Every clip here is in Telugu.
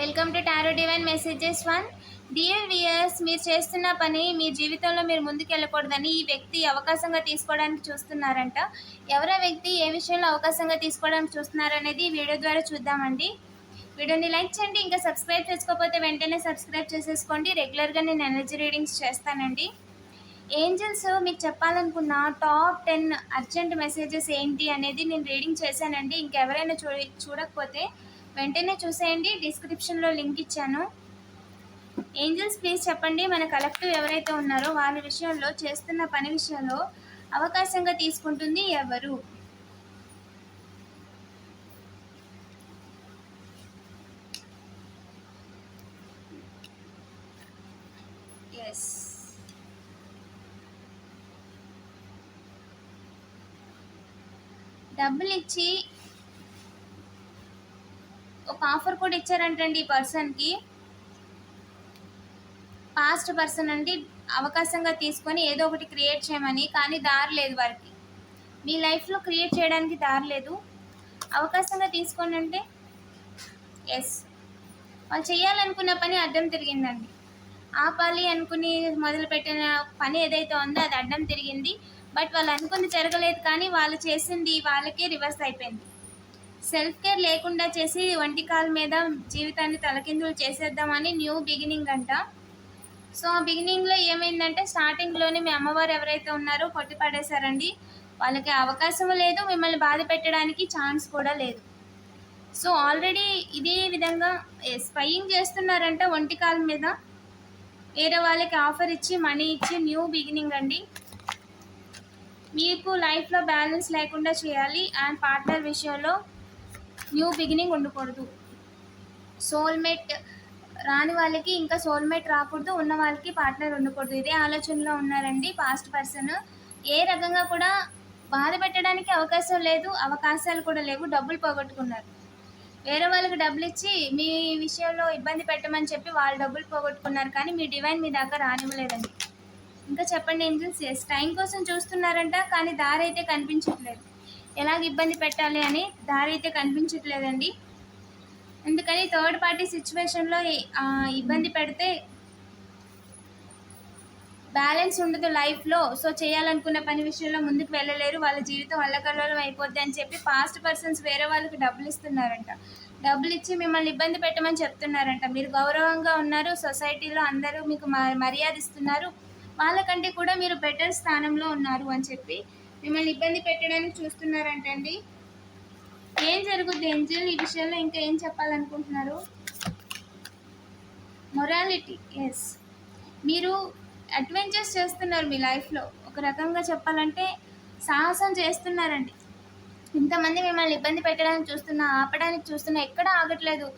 Welcome to tarot divine messages 1. Dear weirs, మీరు చేస్తున్న పని మీ జీవితంలో మీరు ముందుకు వెళ్ళకూడదని ఈ వ్యక్తి అవకాశంగా తీసుకోవడానికి చూస్తున్నారంట. ఎవరా వ్యక్తి ఏ విషయంలో అవకాశంగా తీసుకోవడానికి చూస్తున్నారనేది ఈ వీడియో ద్వారా చూద్దామండి. వీడియోని లైక్ చేయండి. ఇంకా సబ్స్క్రైబ్ చేసుకోకపోతే వెంటనే సబ్స్క్రైబ్ చేసేసుకోండి. రెగ్యులర్గా నేను ఎనర్జీ రీడింగ్స్ చేస్తానండి. ఏంజల్స్ మీకు చెప్పాలనుకున్న టాప్ 10 అర్జెంట్ మెసేజెస్ ఏంటి అనేది నేను రీడింగ్ చేశానండి. ఇంకెవరైనా చూడకపోతే వెంటనే చూసేయండి. డిస్క్రిప్షన్లో లింక్ ఇచ్చాను. ఏంజల్స్ ప్లీజ్ చెప్పండి, మన కలెక్టివ్ ఎవరైతే ఉన్నారో వాళ్ళ విషయంలో, చేస్తున్న పని విషయంలో అవకాశంగా తీసుకుంటుంది ఎవరు? ఎస్, డబ్బులు ఇచ్చి ఒక ఆఫర్ కూడా ఇచ్చారంటండి ఈ పర్సన్కి. పాస్ట్ పర్సన్ అండి, అవకాశంగా తీసుకొని ఏదో ఒకటి క్రియేట్ చేయమని, కానీ దారి లేదు వారికి. మీ లైఫ్లో క్రియేట్ చేయడానికి దారి లేదు. అవకాశంగా తీసుకోండి అంటే ఎస్, వాళ్ళు చేయాలనుకున్న పని అడ్డం తిరిగిందండి. ఆపాలి అనుకుని మొదలుపెట్టిన పని ఏదైతే ఉందో అది అడ్డం తిరిగింది. బట్ వాళ్ళు అనుకుని జరగలేదు, కానీ వాళ్ళు చేసింది వాళ్ళకే రివర్స్ అయిపోయింది. సెల్ఫ్ కేర్ లేకుండా చేసి ఒంటి కాలు మీద జీవితాన్ని తలకిందులు చేసేద్దామని న్యూ బిగినింగ్ అంట. సో ఆ బిగినింగ్లో ఏమైందంటే, స్టార్టింగ్లోనే మీ అమ్మవారు ఎవరైతే ఉన్నారో కొట్టి పడేశారండి. వాళ్ళకి అవకాశం లేదు, మిమ్మల్ని బాధ పెట్టడానికి ఛాన్స్ కూడా లేదు. సో ఆల్రెడీ ఇదే విధంగా స్పైయింగ్ చేస్తున్నారంట ఒంటి కాలు మీద. వేరే వాళ్ళకి ఆఫర్ ఇచ్చి మనీ ఇచ్చి న్యూ బిగినింగ్ అండి. మీకు లైఫ్లో బ్యాలెన్స్ లేకుండా చేయాలి. అండ్ పార్ట్నర్ విషయంలో న్యూ బిగినింగ్ ఉండకూడదు. సోల్మేట్ రాని వాళ్ళకి ఇంకా సోల్మేట్ రాకూడదు, ఉన్న వాళ్ళకి పార్ట్నర్ ఉండకూడదు. ఇదే ఆలోచనలో ఉన్నారండి పాస్ట్ పర్సన్. ఏ రకంగా కూడా బాధ పెట్టడానికి అవకాశం లేదు, అవకాశాలు కూడా లేవు. డబ్బులు పోగొట్టుకున్నారు. వేరే వాళ్ళకి డబ్బులు ఇచ్చి మీ విషయంలో ఇబ్బంది పెట్టమని చెప్పి వాళ్ళు డబ్బులు పోగొట్టుకున్నారు, కానీ మీ డివైన్ మీ దాకా రానివ్వలేదండి. ఇంకా చెప్పండి ఏంజల్స్. ఎస్, టైం కోసం చూస్తున్నారంట, కానీ దారి అయితే కనిపించట్లేదు. ఎలాగ ఇబ్బంది పెట్టాలి అని దారి అయితే కనిపించట్లేదండి. అందుకని థర్డ్ పార్టీ సిచ్యువేషన్లో ఇబ్బంది పెడితే బ్యాలెన్స్ ఉండదు లైఫ్లో. సో చేయాలనుకున్న పని విషయంలో ముందుకు వెళ్ళలేరు, వాళ్ళ జీవితం అల్లకల్లోలం అయిపోద్ది అని చెప్పి పాస్ట్ పర్సన్స్ వేరే వాళ్ళకి డబ్బులు ఇస్తున్నారంట. డబ్బులు ఇచ్చి మిమ్మల్ని ఇబ్బంది పెట్టమని చెప్తున్నారంట. మీరు గౌరవంగా ఉన్నారు, సొసైటీలో అందరూ మీకు మర్యాద ఇస్తున్నారు, వాళ్ళకంటే కూడా మీరు బెటర్ స్థానంలో ఉన్నారు అని చెప్పి మిమ్మల్ని ఇబ్బంది పెట్టడానికి చూస్తున్నారంటండి. ఏం జరుగుద్ది ఏంజల్ ఈ విషయంలో? ఇంకా ఏం చెప్పాలనుకుంటున్నారు? మొరాలిటీ. ఎస్, మీరు అడ్వెంచర్స్ చేస్తున్నారు మీ లైఫ్లో. ఒక రకంగా చెప్పాలంటే సాహసం చేస్తున్నారండి. ఇంతమంది మిమ్మల్ని ఇబ్బంది పెట్టడానికి చూస్తున్నా, ఆపడానికి చూస్తున్నా, ఎక్కడా ఆగట్లేదు.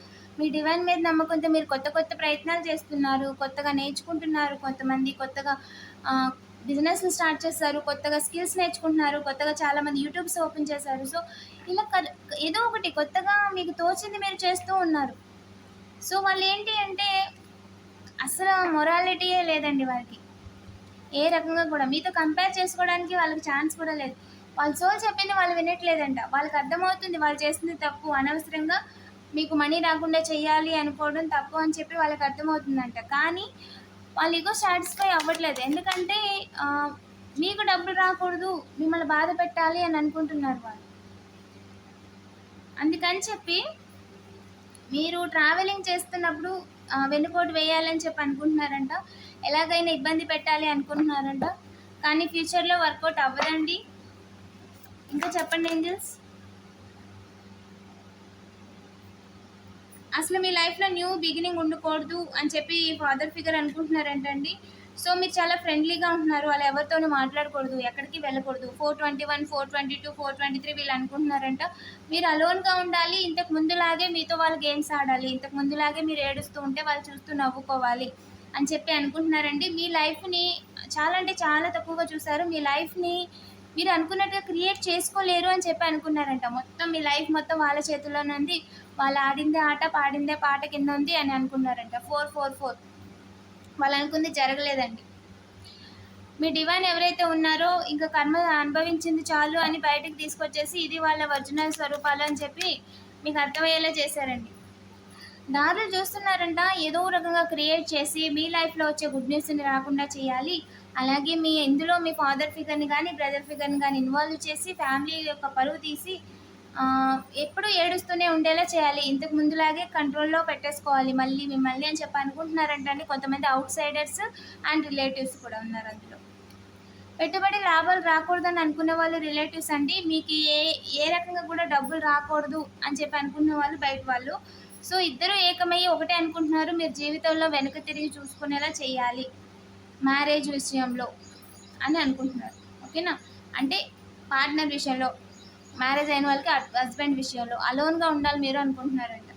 మీ డివైన్ మీద నమ్మకంతో మీరు కొత్త కొత్త ప్రయత్నాలు చేస్తున్నారు, కొత్తగా నేర్చుకుంటున్నారు. కొంతమంది కొత్తగా బిజినెస్లు స్టార్ట్ చేస్తారు, కొత్తగా స్కిల్స్ నేర్చుకుంటున్నారు, కొత్తగా చాలామంది యూట్యూబ్స్ ఓపెన్ చేశారు. సో ఇలా ఏదో ఒకటి కొత్తగా మీకు తోచింది మీరు చేస్తూ ఉన్నారు. సో వాళ్ళు ఏంటి అంటే అసలు మొరాలిటీయే లేదండి వాళ్ళకి. ఏ రకంగా కూడా మీతో కంపేర్ చేసుకోవడానికి వాళ్ళకి ఛాన్స్ కూడా లేదు. వాళ్ళ సోల్ చెప్పింది వాళ్ళు వినట్లేదంట. వాళ్ళకి అర్థమవుతుంది వాళ్ళు చేసింది తప్పు. అనవసరంగా మీకు మనీ రాకుండా చేయాలి అనుకోవడం తప్పు అని చెప్పి వాళ్ళకి అర్థమవుతుందంట. కానీ వాళ్ళు ఈగో సాటిస్ఫై అవ్వట్లేదు. ఎందుకంటే మీకు డబ్బులు రాకూడదు, మిమ్మల్ని బాధ పెట్టాలి అని అనుకుంటున్నారు వాళ్ళు. అందుకని చెప్పి మీరు ట్రావెలింగ్ చేస్తున్నప్పుడు వెన్నుపోటు వేయాలని చెప్పి అనుకుంటున్నారంట. ఎలాగైనా ఇబ్బంది పెట్టాలి అనుకుంటున్నారంట, కానీ ఫ్యూచర్లో వర్కౌట్ అవ్వదండి. ఇంకా చెప్పండి ఏంజల్స్. అసలు మీ లైఫ్లో న్యూ బిగినింగ్ ఉండకూడదు అని చెప్పి ఫాదర్ ఫిగర్ అనుకుంటున్నారంటండి. సో మీరు చాలా ఫ్రెండ్లీగా ఉంటున్నారు, వాళ్ళు ఎవరితోనూ మాట్లాడకూడదు, ఎక్కడికి వెళ్ళకూడదు. 421, 422, 423 వీళ్ళు అనుకుంటున్నారంట. మీరు అలోన్గా ఉండాలి, ఇంతకు ముందులాగే మీతో వాళ్ళు గేమ్స్ ఆడాలి, ఇంతకు ముందులాగే మీరు ఏడుస్తూ ఉంటే వాళ్ళు చూస్తూ నవ్వుకోవాలి అని చెప్పి అనుకుంటున్నారండి. మీ లైఫ్ని చాలా అంటే చాలా తక్కువగా చూసారు. మీ లైఫ్ని మీరు అనుకున్నట్టుగా క్రియేట్ చేసుకోలేరు అని చెప్పి అనుకున్నారంట. మొత్తం మీ లైఫ్ మొత్తం వాళ్ళ చేతుల్లోనే ఉంది, వాళ్ళు ఆడిందే ఆట పాడిందే పాట కింద ఉంది అని అనుకున్నారంట. 444 వాళ్ళు అనుకుంది జరగలేదండి. మీ డివైన్ ఎవరైతే ఉన్నారో ఇంకా కర్మ అనుభవించింది చాలు అని బయటకు తీసుకొచ్చేసి ఇది వాళ్ళ ఒరిజినల్ స్వరూపాలు అని చెప్పి మీకు అర్థమయ్యేలా చేశారండి. దారులు చూస్తున్నారంట, ఏదో రకంగా క్రియేట్ చేసి మీ లైఫ్లో వచ్చే గుడ్ న్యూస్ని రాకుండా చేయాలి. అలాగే ఇందులో మీ ఫాదర్ ఫిగర్ని కానీ బ్రదర్ ఫిగర్ని కానీ ఇన్వాల్వ్ చేసి ఫ్యామిలీ యొక్క పరువు తీసి ఎప్పుడూ ఏడుస్తూనే ఉండేలా చేయాలి. ఇంతకు ముందులాగే కంట్రోల్లో పెట్టేసుకోవాలి మళ్ళీ మిమ్మల్ని అని చెప్పి అనుకుంటున్నారంట అండి. కొంతమంది అవుట్ సైడర్స్ అండ్ రిలేటివ్స్ కూడా ఉన్నారు అందులో. పెట్టుబడి లాభాలు రాకూడదని అనుకునే వాళ్ళు రిలేటివ్స్ అండి. మీకు ఏ రకంగా కూడా డబ్బులు రాకూడదు అని చెప్పి అనుకునే వాళ్ళు బయట వాళ్ళు. సో ఇద్దరు ఏకమయ్యి ఒకటే అనుకుంటున్నారు, మీరు జీవితంలో వెనక్కి తిరిగి చూసుకునేలా చేయాలి మ్యారేజ్ విషయంలో అని అనుకుంటున్నారు. ఓకేనా? అంటే పార్ట్నర్ విషయంలో, మ్యారేజ్ అయిన వాళ్ళకి హస్బెండ్ విషయంలో అలోన్గా ఉండాలి మీరు అనుకుంటున్నారంట.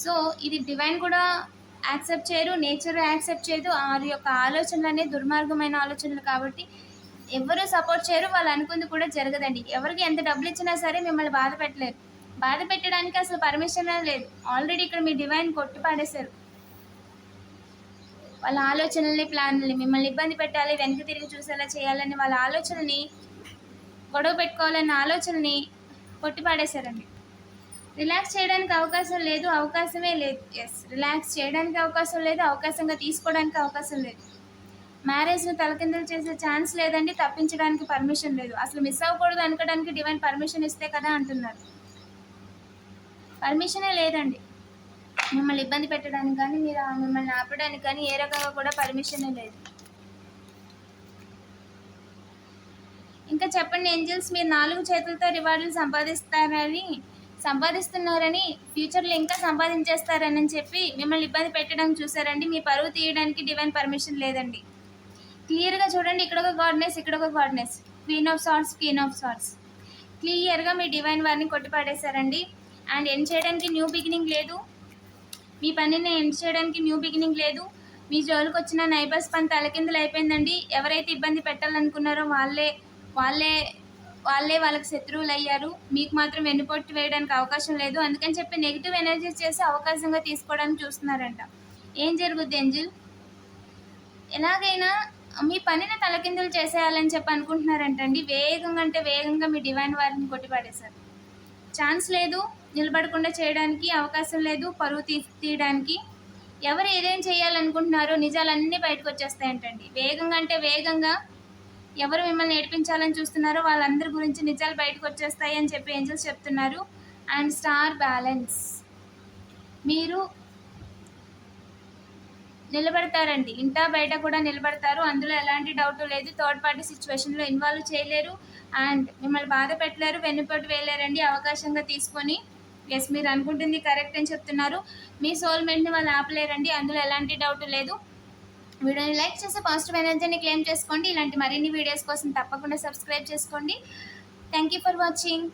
సో ఇది డివైన్ కూడా యాక్సెప్ట్ చేయరు, నేచర్ యాక్సెప్ట్ చేయదు. వారి యొక్క ఆలోచనలు అనేది దుర్మార్గమైన ఆలోచనలు కాబట్టి ఎవరు సపోర్ట్ చేయరు, వాళ్ళు అనుకుంది కూడా జరగదండి. ఎవరికి ఎంత డబ్బులు ఇచ్చినా సరే మిమ్మల్ని బాధ పెట్టలేరు. బాధ పెట్టడానికి అసలు పర్మిషన్ లేదు. ఆల్రెడీ ఇక్కడ మీ డివైన్ కొట్టి పాడేశారు. వాళ్ళ ఆలోచనల్ని, ప్లాన్లని మిమ్మల్ని ఇబ్బంది పెట్టాలి, వెనక్కి తిరిగి చూసేలా చేయాలని వాళ్ళ ఆలోచనని, గొడవ పెట్టుకోవాలన్న ఆలోచనని కొట్టి పాడేశారండి. రిలాక్స్ చేయడానికి అవకాశం లేదు, అవకాశమే లేదు. రిలాక్స్ చేయడానికి అవకాశం లేదు, అవకాశంగా తీసుకోవడానికి అవకాశం లేదు. మ్యారేజ్ని తలకిందులు చేసే ఛాన్స్ లేదండి, తప్పించడానికి పర్మిషన్ లేదు. అసలు మిస్ అవ్వకూడదు అనుకోవడానికి డివైన్ పర్మిషన్ ఇస్తే కదా అంటున్నారు. పర్మిషనే లేదండి. మిమ్మల్ని ఇబ్బంది పెట్టడానికి కానీ మిమ్మల్ని ఆపడానికి కానీ ఏ రకంగా కూడా పర్మిషనే లేదు. ఇంకా చెప్పండి ఏంజల్స్, మీరు 4 చేతులతో రివార్డులు సంపాదిస్తున్నారని ఫ్యూచర్లో ఇంకా సంపాదించేస్తారని చెప్పి మిమ్మల్ని ఇబ్బంది పెట్టడానికి చూసారండి. మీ పరువు తీయడానికి డివైన్ పర్మిషన్ లేదండి. క్లియర్గా చూడండి, ఇక్కడ ఒక గాడ్నెస్, ఇక్కడ ఒక గాడ్నెస్, క్వీన్ ఆఫ్ సార్ట్స్. క్లియర్గా మీ డివైన్ వారిని కొట్టిపడేశారండి. అండ్ ఎండ్ చేయడానికి న్యూ బిగినింగ్ లేదు, మీ పనిని ఎండ్ చేయడానికి న్యూ బిగినింగ్ లేదు. మీ జోలికి వచ్చిన నైబర్స్ పని తలకిందులు అయిపోయిందండి. ఎవరైతే ఇబ్బంది పెట్టాలనుకున్నారో వాళ్ళకి శత్రువులు అయ్యారు. మీకు మాత్రం వెన్నుపోటు వేయడానికి అవకాశం లేదు. అందుకని చెప్పి నెగిటివ్ ఎనర్జీ చేసి అవకాశంగా తీసుకోవడానికి చూస్తున్నారంట. ఏం జరుగుద్ది ఏంజిల్? ఎలాగైనా మీ పనిని తలకిందులు చేసేయాలని చెప్పి అనుకుంటున్నారంటండి. వేగంగా మీ డివైన్ వారిని కొట్టిపడేశారు. ఛాన్స్ లేదు, నిలబడకుండా చేయడానికి అవకాశం లేదు, పరువు తీయడానికి. ఎవరు ఏదేం చేయాలనుకుంటున్నారో నిజాలన్నీ బయటకు వచ్చేస్తాయంటండి. వేగంగా ఎవరు మిమ్మల్ని ఏడిపించాలని చూస్తున్నారో వాళ్ళందరి గురించి నిజాలు బయటకు వచ్చేస్తాయి అని చెప్పి ఏంజల్స్ చెప్తున్నారు. అండ్ స్టార్ బ్యాలెన్స్, మీరు నిలబడతారండి. ఇంటా బయట కూడా నిలబడతారు, అందులో ఎలాంటి డౌట్ లేదు. థర్డ్ పార్టీ సిచ్యువేషన్లో ఇన్వాల్వ్ చేయలేరు అండ్ మిమ్మల్ని బాధ పెట్టలేరు, వెన్నుపోటు వేయలేరండి అవకాశంగా తీసుకొని. మీరు అనుకుంటుంది కరెక్ట్ అని చెప్తున్నారు. మీ సోల్మేట్ని వాళ్ళు ఆపలేరండి, అందులో ఎలాంటి డౌట్ లేదు. వీడియోని లైక్ చేసి పాజిటివ్ ఎనర్జీని క్లెయిమ్ చేసుకోండి. ఇలాంటి మరిన్ని వీడియోస్ కోసం తప్పకుండా సబ్స్క్రైబ్ చేసుకోండి. Thank you for watching.